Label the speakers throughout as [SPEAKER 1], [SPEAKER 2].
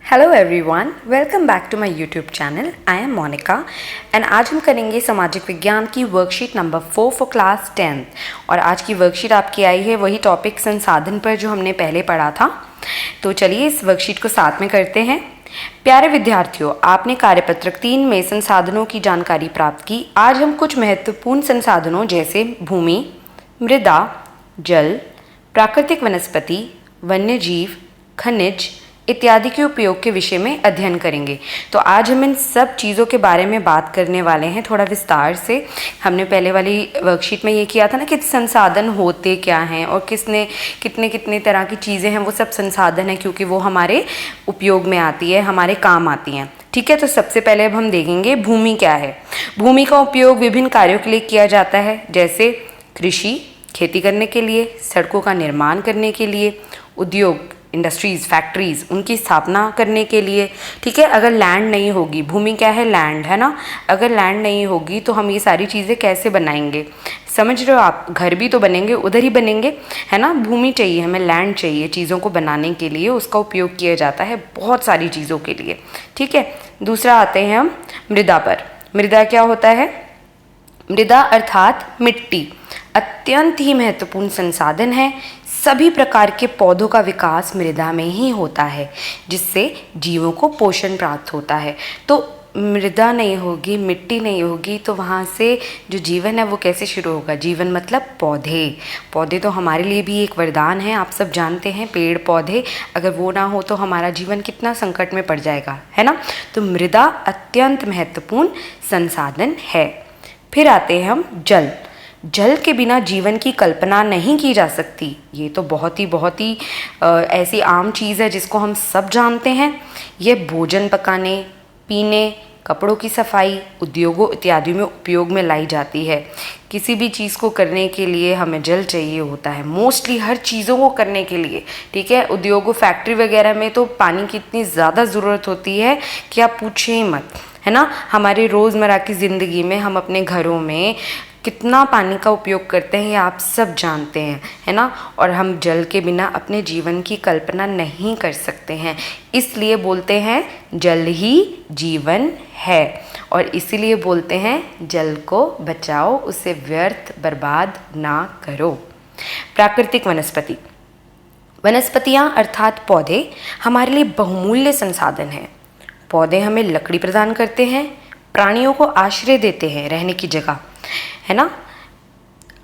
[SPEAKER 1] Hello everyone, welcome back to my YouTube channel. I am Monica and आज हम करेंगे सामाजिक विज्ञान की वर्कशीट नंबर 4 फॉर क्लास 10। और आज की वर्कशीट आपकी आई है वही टॉपिक संसाधन पर जो हमने पहले पढ़ा था। तो चलिए इस वर्कशीट को साथ में करते हैं। प्यारे विद्यार्थियों, आपने कार्यपत्रक 3 में संसाधनों की जानकारी प्राप्त की। आज हम कुछ महत्वपूर्ण संसाधनों जैसे भूमि, मृदा, जल, प्राकृतिक वनस्पति, वन्य जीव, खनिज इत्यादि के उपयोग के विषय में अध्ययन करेंगे। तो आज हम इन सब चीज़ों के बारे में बात करने वाले हैं थोड़ा विस्तार से। हमने पहले वाली वर्कशीट में ये किया था ना कि संसाधन होते क्या हैं और किसने कितने कितने तरह की चीज़ें हैं, वो सब संसाधन है क्योंकि वो हमारे उपयोग में आती है, हमारे काम आती हैं। ठीक है, तो सबसे पहले अब हम देखेंगे भूमि क्या है। भूमि का उपयोग विभिन्न कार्यों के लिए किया जाता है, जैसे कृषि, खेती करने के लिए, सड़कों का निर्माण करने के लिए, उद्योग, इंडस्ट्रीज़, फैक्ट्रीज़, उनकी स्थापना करने के लिए। ठीक है, अगर लैंड नहीं होगी, भूमि क्या है, लैंड है ना, अगर लैंड नहीं होगी तो हम ये सारी चीज़ें कैसे बनाएंगे? समझ रहे हो आप? घर भी तो बनेंगे, उधर ही बनेंगे, है ना। भूमि चाहिए, हमें लैंड चाहिए चीज़ों को बनाने के लिए, उसका उपयोग किया जाता है बहुत सारी चीज़ों के लिए। ठीक है, दूसरा आते हैं हम मृदा पर। मृदा क्या होता है? मृदा अर्थात मिट्टी अत्यंत ही महत्वपूर्ण संसाधन है। सभी प्रकार के पौधों का विकास मृदा में ही होता है, जिससे जीवों को पोषण प्राप्त होता है। तो मृदा नहीं होगी, मिट्टी नहीं होगी तो वहाँ से जो जीवन है वो कैसे शुरू होगा? जीवन मतलब पौधे। पौधे तो हमारे लिए भी एक वरदान है, आप सब जानते हैं। पेड़ पौधे अगर वो ना हो तो हमारा जीवन कितना संकट में पड़ जाएगा, है ना। तो मृदा अत्यंत महत्वपूर्ण संसाधन है। फिर आते हैं हम जल। जल के बिना जीवन की कल्पना नहीं की जा सकती। ये तो बहुत ही ऐसी आम चीज़ है जिसको हम सब जानते हैं। यह भोजन पकाने, पीने, कपड़ों की सफाई, उद्योगों इत्यादि में उपयोग में लाई जाती है। किसी भी चीज़ को करने के लिए हमें जल चाहिए होता है, मोस्टली हर चीज़ों को करने के लिए। ठीक है, उद्योगों, फैक्ट्री वगैरह में तो पानी की इतनी ज़्यादा ज़रूरत होती है कि आप पूछें ही मत, है ना। हमारे रोज़मर्रा की ज़िंदगी में हम अपने घरों में कितना पानी का उपयोग करते हैं ये आप सब जानते हैं, है ना। और हम जल के बिना अपने जीवन की कल्पना नहीं कर सकते हैं। इसलिए बोलते हैं जल ही जीवन है, और इसीलिए बोलते हैं जल को बचाओ, उसे व्यर्थ बर्बाद ना करो। प्राकृतिक वनस्पति। वनस्पतियाँ अर्थात पौधे हमारे लिए बहुमूल्य संसाधन हैं। पौधे हमें लकड़ी प्रदान करते हैं, प्राणियों को आश्रय देते हैं, रहने की जगह, है ना।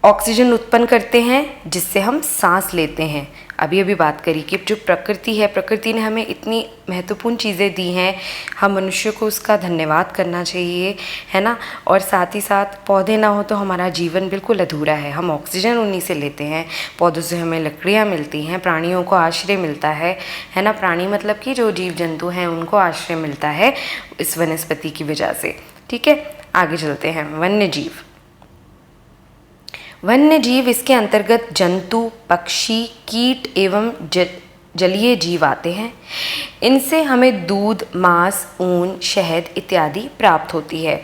[SPEAKER 1] ऑक्सीजन उत्पन्न करते हैं जिससे हम सांस लेते हैं। अभी अभी बात करी कि जो प्रकृति है, प्रकृति ने हमें इतनी महत्वपूर्ण चीज़ें दी हैं, हम मनुष्य को उसका धन्यवाद करना चाहिए, है ना। और साथ ही साथ पौधे ना हो तो हमारा जीवन बिल्कुल अधूरा है। हम ऑक्सीजन उन्हीं से लेते हैं, पौधों से हमें लकड़ियाँ मिलती हैं, प्राणियों को आश्रय मिलता है ना। प्राणी मतलब कि जो जीव जंतु हैं उनको आश्रय मिलता है इस वनस्पति की वजह से। ठीक है, आगे चलते हैं। वन्य जीव। वन्य जीव, इसके अंतर्गत जंतु, पक्षी, कीट एवं जलीय जीव आते हैं। इनसे हमें दूध, मांस, ऊन, शहद इत्यादि प्राप्त होती है।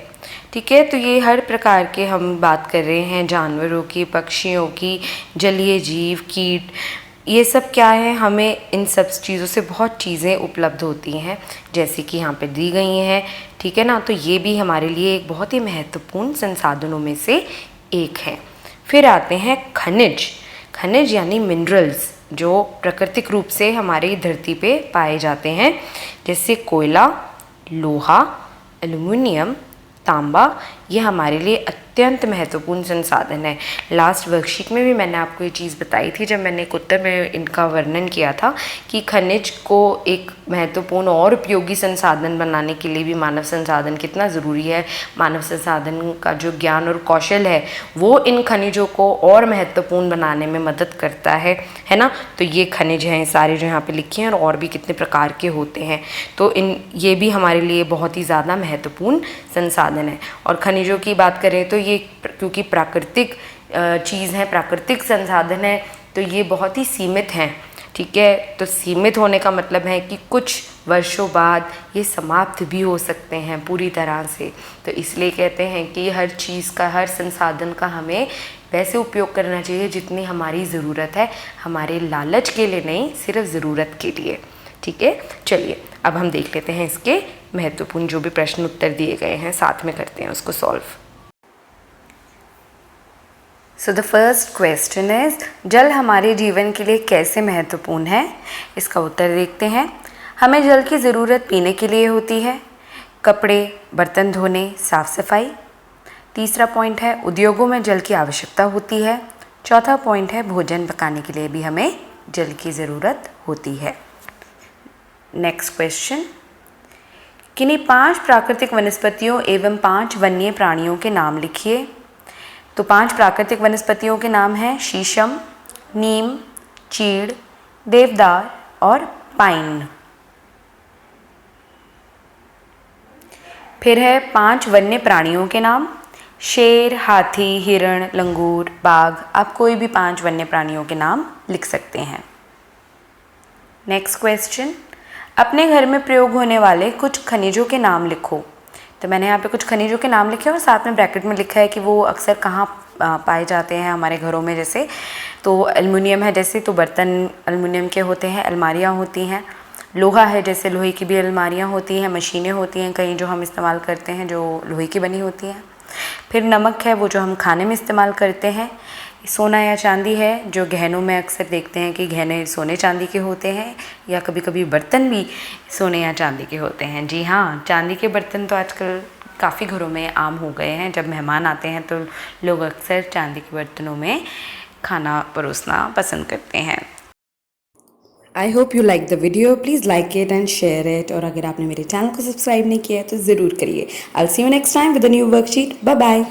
[SPEAKER 1] ठीक है, तो ये हर प्रकार के हम बात कर रहे हैं, जानवरों की, पक्षियों की, जलीय जीव, कीट, ये सब क्या है, हमें इन सब चीज़ों से बहुत चीज़ें उपलब्ध होती हैं जैसे कि यहाँ पे दी गई हैं। ठीक है ना, तो ये भी हमारे लिए एक बहुत ही महत्वपूर्ण संसाधनों में से एक है। फिर आते हैं खनिज। खनिज यानी मिनरल्स, जो प्राकृतिक रूप से हमारी धरती पे पाए जाते हैं, जैसे कोयला, लोहा, एल्युमिनियम, तांबा, ये हमारे लिए अत्यंत महत्वपूर्ण संसाधन है। लास्ट वर्कशीट में भी मैंने आपको ये चीज़ बताई थी जब मैंने एक उत्तर में इनका वर्णन किया था कि खनिज को एक महत्वपूर्ण और उपयोगी संसाधन बनाने के लिए भी मानव संसाधन कितना ज़रूरी है। मानव संसाधन का जो ज्ञान और कौशल है वो इन खनिजों को और महत्वपूर्ण बनाने में मदद करता है ना। तो ये खनिज हैं सारे जो यहाँ पे लिखे हैं, और भी कितने प्रकार के होते हैं। तो ये भी हमारे लिए बहुत ही ज़्यादा महत्वपूर्ण संसाधन है। और खनिजों की बात करें तो ये क्योंकि प्राकृतिक चीज़ है, प्राकृतिक संसाधन है, तो ये बहुत ही सीमित हैं। ठीक है, तो सीमित होने का मतलब है कि कुछ वर्षों बाद ये समाप्त भी हो सकते हैं पूरी तरह से। तो इसलिए कहते हैं कि हर चीज़ का, हर संसाधन का हमें वैसे उपयोग करना चाहिए जितनी हमारी ज़रूरत है, हमारे लालच के लिए नहीं, सिर्फ ज़रूरत के लिए। ठीक है, चलिए अब हम देख लेते हैं इसके महत्वपूर्ण जो भी प्रश्न उत्तर दिए गए हैं, साथ में करते हैं उसको solve. So the first question is, जल हमारे जीवन के लिए कैसे महत्वपूर्ण है? इसका उत्तर देखते हैं। हमें जल की ज़रूरत पीने के लिए होती है, कपड़े बर्तन धोने साफ सफाई। तीसरा पॉइंट है उद्योगों में जल की आवश्यकता होती है। चौथा पॉइंट है भोजन पकाने के लिए भी हमें जल की ज़रूरत होती है। नेक्स्ट क्वेश्चन, किन्हीं 5 प्राकृतिक वनस्पतियों एवं 5 वन्य प्राणियों के नाम लिखिए। तो 5 प्राकृतिक वनस्पतियों के नाम हैं शीशम, नीम, चीड़, देवदार और पाइन। फिर है 5 वन्य प्राणियों के नाम, शेर, हाथी, हिरण, लंगूर, बाघ। आप कोई भी 5 वन्य प्राणियों के नाम लिख सकते हैं। नेक्स्ट क्वेश्चन, अपने घर में प्रयोग होने वाले कुछ खनिजों के नाम लिखो। तो मैंने यहाँ पे कुछ खनिजों के नाम लिखे और साथ में ब्रैकेट में लिखा है कि वो अक्सर कहाँ पाए जाते हैं हमारे घरों में। जैसे तो एल्युमिनियम है, जैसे तो बर्तन एल्युमिनियम के होते हैं, अलमारियाँ होती हैं। लोहा है, जैसे लोहे की भी अलमारियाँ होती हैं, मशीनें होती हैं कहीं जो हम इस्तेमाल करते हैं जो लोहे की बनी होती हैं। फिर नमक है, वो जो हम खाने में इस्तेमाल करते हैं। सोना या चांदी है, जो गहनों में अक्सर देखते हैं कि गहने सोने चांदी के होते हैं, या कभी कभी बर्तन भी सोने या चांदी के होते हैं। जी हाँ, चांदी के बर्तन तो आजकल काफ़ी घरों में आम हो गए हैं। जब मेहमान आते हैं तो लोग अक्सर चांदी के बर्तनों में खाना परोसना पसंद करते हैं। I hope you like the video, please like it and share it. और अगर आपने मेरे चैनल को सब्सक्राइब नहीं किया है तो ज़रूर करिए। I will see you next time with a new worksheet. Bye bye.